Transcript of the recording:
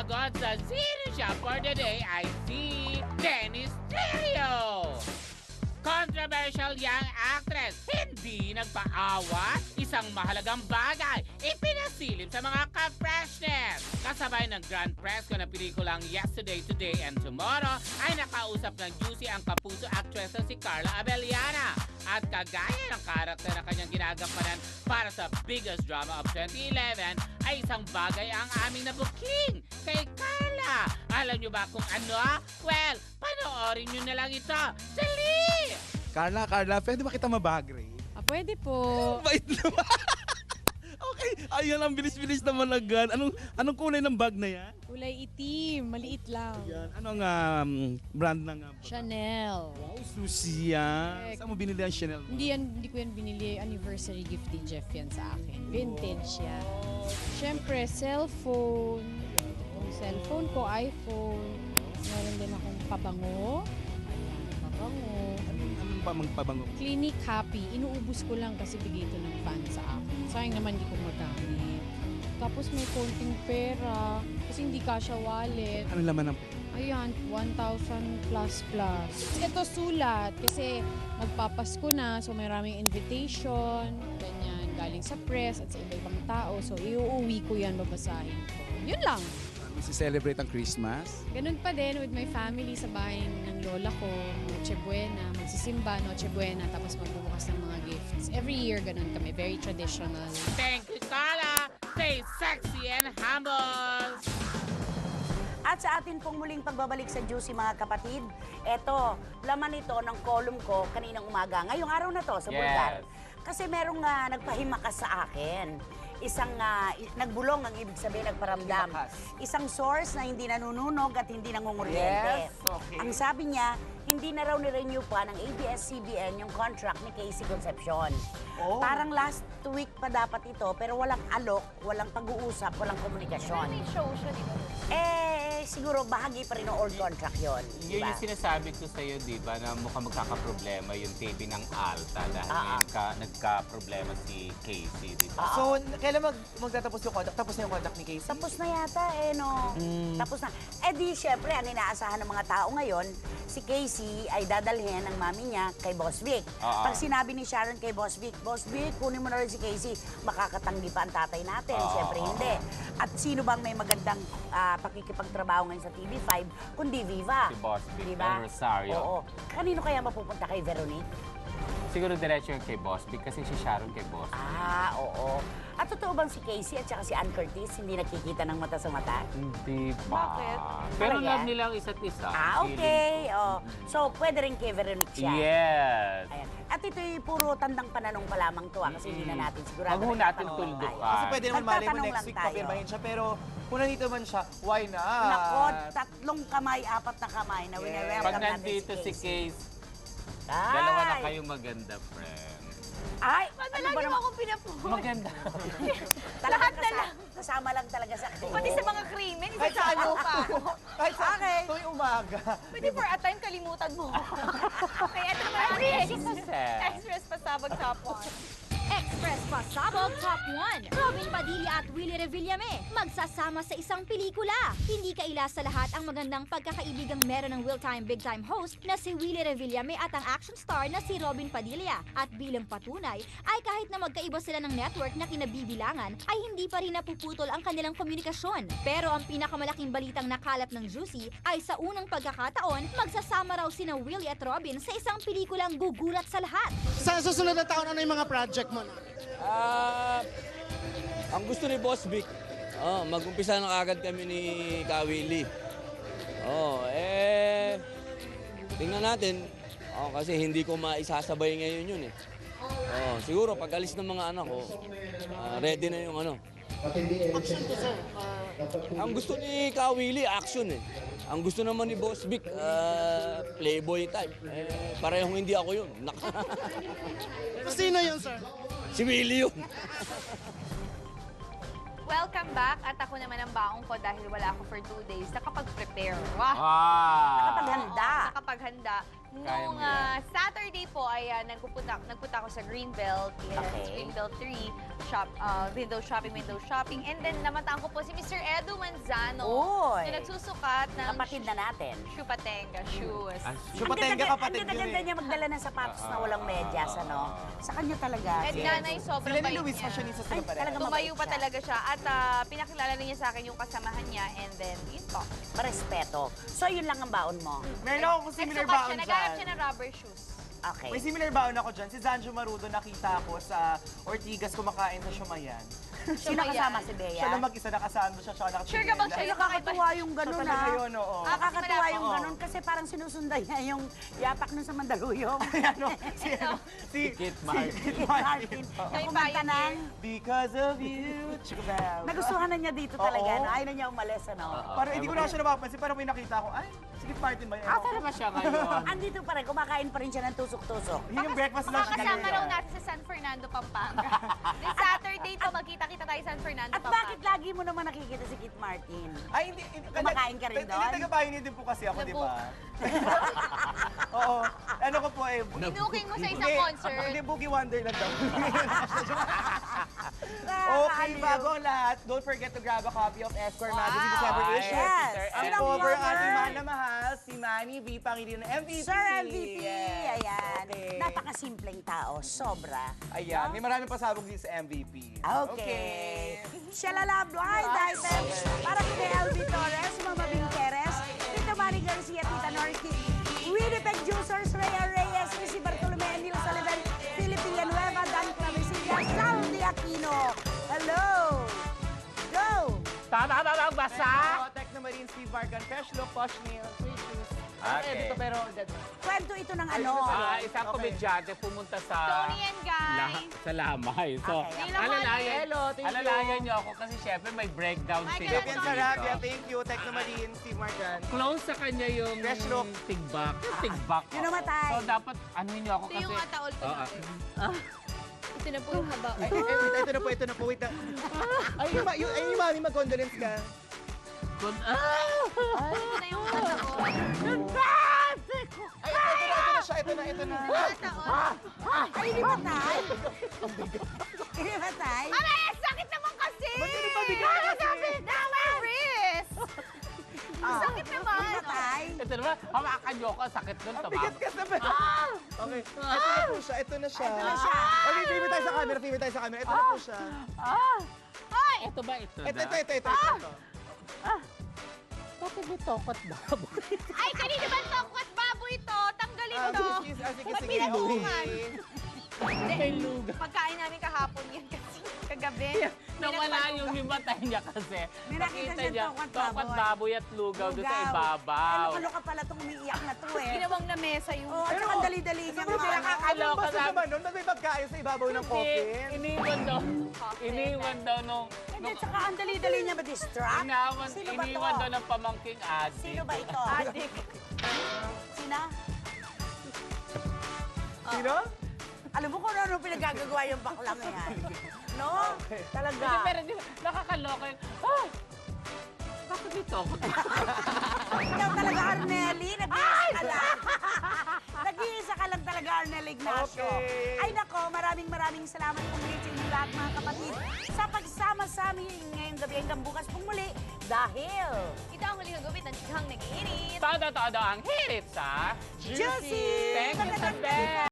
sagot sa Sino Siya for the Day ay si Dennis Trillo. Controversial young actress, hindi nagpaawat, isang mahalagang bagay, ipinasilip sa mga ka-freshness. Kasabay ng grand press ko ng pelikulang Yesterday, Today, and Tomorrow, ay nakausap ng Juicy ang kapuso actress na si Carla Abellana. At kagaya ng karakter na kanyang ginagampanan para sa biggest drama of 2011, ay isang bagay ang aming nabuking kay Carla. Alam nyo ba kung ano? Well, panoorin nyo na lang ito. Dali! Carla, pwede ba kita mabag-rate? Pwede po. Bait naman. Okay, ayan ang bilis-bilis naman agad. Anong kulay ng bag na yan? Kulay itim, maliit lang. Yan. Anong brand ng bag? Chanel. Wow, Susie yan. Saan mo binili ang Chanel? Hindi ko yan binili. Anniversary gift ni Jeff yan sa akin. Vintage yan. Siyempre, cellphone. Yung cellphone ko, iPhone. Meron din akong pabango. Ayan, pabango. Anong pa magpabango? Clinic Happy. Inuubos ko lang kasi bigay ito ng fan sa akin. Sayang naman hindi ko magamit. Tapos may konting pera. Kasi hindi kasya wallet. Ano laman ng Ayan, 1,000 plus plus. Ito sulat kasi magpapasko na so may maraming invitation, ganyan, galing sa press at sa iba-ibang tao. So iuuwi ko yan, babasahin ko. Yun lang. celebrate ang Christmas? Ganun pa din with my family sa bahay ng lola ko, Noche Buena, magsisimba, Noche Buena, tapos magbubukas ng mga gifts. Every year, ganun kami. Very traditional. Thank you, Carla. Stay sexy and humble. At sa atin pong muling pagbabalik sa Juicy mga kapatid, eto, laman ito ng column ko kaninang umaga. Ngayong araw na to sa Bulgar. Kasi merong nagpahimakas sa akin. Isang nagbulong ang ibig sabihin, nagparamdam. Isang source na hindi nanununog at hindi nangunguryente. Ang sabi niya, hindi na raw ni-renew pa ng ABS-CBN yung contract ni Casey Concepcion. Parang last week pa dapat ito, pero walang alok, walang pag-uusap, walang komunikasyon. May show siya, di ba? Siguro bahagi pa rin ng old contract yun. Yun yung sinasabi ko sa'yo, di ba, na mukhang magkakaproblema yung taping ng Alta dahil nagka-problema si Casey, di ba? So, kailan magtatapos yung contract? Tapos na yung contract ni Casey? Tapos na yata, no? Tapos na. Di, syempre, ang inaasahan ng mga tao ngayon, si Casey ay dadalhin ng mami niya kay Boss Vic. Pag sinabi ni Sharon kay Boss Vic, kunin mo na rin si Casey, makakatanggi pa ang tatay natin. Syempre, hindi. At sino bang may magandang pakikipagtrabaho ngayon sa TV5, kundi Viva. Si Boss Vic, diba? ng Rosario. Oo. Kanino kaya mapupunta kay Veronique? Siguro diretso yung kay Boss Vic kasi si Sharon kay Boss Vic. Oo. At totoo bang si Casey at saka si Ann Curtis hindi nakikita ng mata sa mata? Hindi ba? Bakit? Pero Talaga? love nila ang isa't isa. Okay. So, pwede rin kay Veronique siya. Yes. Ayan. At ito'y puro tandang pananong pa lamang to, kasi hindi na natin sigurado. Wag ho na natin nakapanong tuldukan. tayo. Kasi pwede naman malay mo Nagtatanong next lang week tayo. papirmahin siya. Pero kung nandito man siya, why not? Nako, 3 kamay, 4 na kamay na Pag wini-welcome natin nandito si Casey. Case, Ay! dalawa na kayong maganda, friend. Ay! Ba't Ano ba lagi mo naman? akong pinapost? Maganda. Talagang Lahat na lang. kasama lang talaga sa akin. Pati sa mga krimen, Kahit sa isasama ano pa ako. Kahit sa Okay. tuwing umaga. Pwede for a time, kalimutan mo. Okay, ito naman ang Express pasabog top 1. Express Pasabog Top 1. Robin Padilla at Willie Revillame magsasama sa isang pelikula. Hindi kaila sa lahat ang magandang pagkakaibigang meron ng Will Time Big Time host na si Willie Revillame at ang action star na si Robin Padilla. At bilang patunay, ay kahit na magkaiba sila ng network na kinabibilangan, ay hindi pa rin napuputol ang kanilang komunikasyon. Pero ang pinakamalaking balitang nakalap ng Juicy ay sa unang pagkakataon, magsasama raw sina Willie at Robin sa isang pelikulang gugulat sa lahat. Sa susunod na taon, ano yung mga project mo na? Ang gusto ni Boss Vic, mag-umpisa na agad kami ni Kawili. Tingnan natin, kasi hindi ko maisasabay ngayon yun eh. Siguro pag alis ng mga anak ko, ready na yung ano. Action to, sir. Ang gusto ni Kawili, action eh. Ang gusto naman ni Boss Vic, playboy type. Parehong hindi ako yun. Sino yun, sir? Si Willie yun. Welcome back. At ako naman ang baong ko dahil wala ako for 2 days. Nakapag-prepare. Wow! Nakapaghanda. Nakapaghanda. Kaya mo Nung yan. Saturday po ay nagpunta ako sa Greenbelt. Yes, Okay. Greenbelt 3. Window shopping. And then namataan ko po si Mr. Edu Manzano. Uy. Na nagsusukat ng Kapatid na natin. Chupatenga shoes. Chupatenga kapatid Ang yun ganda eh. niya magdala ng sapatos na walang medyas, ano? Sa kanya talaga. At nanay, sobrang Sila ni bait Luis niya. fashionista Ay, sila pala. talaga Tumayo mabait pa siya. talaga siya. At pinakilala niya sa akin yung kasamahan niya. And then, yun po. Respeto. So, yun lang ang baon mo. Meron akong similar Nagsukat baon siya. Naghanap dyan. siya ng rubber shoes. Okay. May similar baon ako dyan. Si Zanjo Marudo nakita ko sa Ortigas kumakain sa Shumayan. Sino kasama si Bea? Siya na mag-isa nakasama siya, siya nakachigil. Sure ka bang siya Ay, yung nakakatuwa yung Siya ganun, talaga ha? yun, oo. Nakakatuwa Kasi yung malapit. ganun kasi parang sinusundan niya yung yapak nun sa Mandaluyong. Ano, si Kit Martin. Kit Martin. Martin. Na kumanta ng... Because of you, chikabaw. Nagustuhan na niya dito talaga, Oo. no? Ayaw na niya umalis, ano? Parang hindi ko na siya napapansin, parang may nakita ko, ay, si Kit Martin ba yun? Asa na ba siya ngayon? Andito pa rin, kumakain pa rin siya ng tusok-tusok. Yun yung breakfast lunch Makakasama niya. raw natin sa San Fernando, Pampanga. This Saturday po, magkita-kita tayo sa San Fernando, At Pampanga. bakit lagi mo naman nakikita si Kit Martin? Ay, hindi. Kumakain ka rin doon? Hindi, taga-pioneer din po kasi ako, di ba? Oo. Ano ko po eh. Inuking mo sa isang Hindi, concert. Hindi, Boogie Wonderland daw. Okay, Nakakaaliw. bago ang lahat, don't forget to grab a copy of Esquire Magazine December Ay, issue. Yes. Ang Sinang cover ang lover? ating mahal na mahal, si Manny V. Pangilinan ng MVP. Sir MVP! Yes. Ayan. Okay. Napakasimpleng tao. Sobra. Ayan, may maraming pasabog din sa MVP. Okay. Shalala blind items para kay LV Torres, Mama Binteres, Tito Manny Garcia, Tita Norky, Winnipeg Juicers, Rhea Reyes, si Bartolome Emil Sullivan, Philip Villanueva, Dan Clavecilla, Sal de Aquino. Hello! Go! Tama ba magbasa? Tech na Marine, Steve Vargan, Fresh Look, Posh Nail, Sweet Shoes. Okay. Dito pero dead. Kwento ito ng ano. Isang Okay. komedyante pumunta sa... Tony and Guy. Sa Lamay. So, Okay. alalayan, Hello, thank you. alalayan niyo ako kasi syempre may breakdown Ay, sila. ganun. Yan sa Rabia, thank you. Tech na Marine, Steve Vargan. Close sa kanya yung Fresh look. tigbak. Yung tigbak. Yung namatay. So, dapat ano niyo ako Ito kasi... yung ataol ko Oo, natin. Ito na po yung haba. Ay, ito na po, wait lang. Ay, yung mami, mag-condolence ka. Ito na yung ataol. Ay, ito na siya, ito na. Ataol. Ay, hindi matay. Hindi matay. Aray, sakit naman kasi! Ba't hindi pa bigyan ka kasi? Sakit naman! Wrist! Sakit naman! Hindi matay. Ito naman, hawakan niyo ako. Sakit nun. Ang Tumama. bigat ka sa Okay, ito na po siya, ito na siya. Ito na siya. Okay, favorite tayo sa camera, Ito na po siya. Ito ba ito? Ito. Bakit may tokot ba? Ay, kanina ba tokot baboy ito? Tanggalin to! Sige, Ba't sige. pinatukan? May luga. Pagkain namin kahapon yan kasi kagabi. Nawala yung himatay niya kasi. May nakita siyang tokot baboy at lugaw doon sa Lugaw. ibabaw. Ano ka pala itong umiiyak na to eh. Ginawang na mesa yung... Oo, at saka ang dali-dali niya. Pero nakakaloka Basta naman nun, may pagkain sa ibabaw ng coffin. Iniwan daw. Iniwan daw nung... Hindi, at saka ang dali-dali niya ma-distract. Sino ba Iniwan to? daw ng pamangking adik. Sino ba ito? Adik. Sina? Sino? Alam mo kung ano pinagagagawa yung baklang yan. No? Talaga. Pero nakakaloka yun. Ay! Bakit may tokot? Ikaw talaga, Arnelli. Nag-iisa ka lang. Nag-iisa ka lang talaga, Arnel Ignacio. Okay. Ay nako, maraming salamat po muli sa inyo lahat mga kapatid sa pagsama sa amin ngayong gabi hanggang bukas pong muli dahil Ito ang huling gupit ng chikhang nag-iinit. Todo ang hirit sa Juicy! Thank you sa best!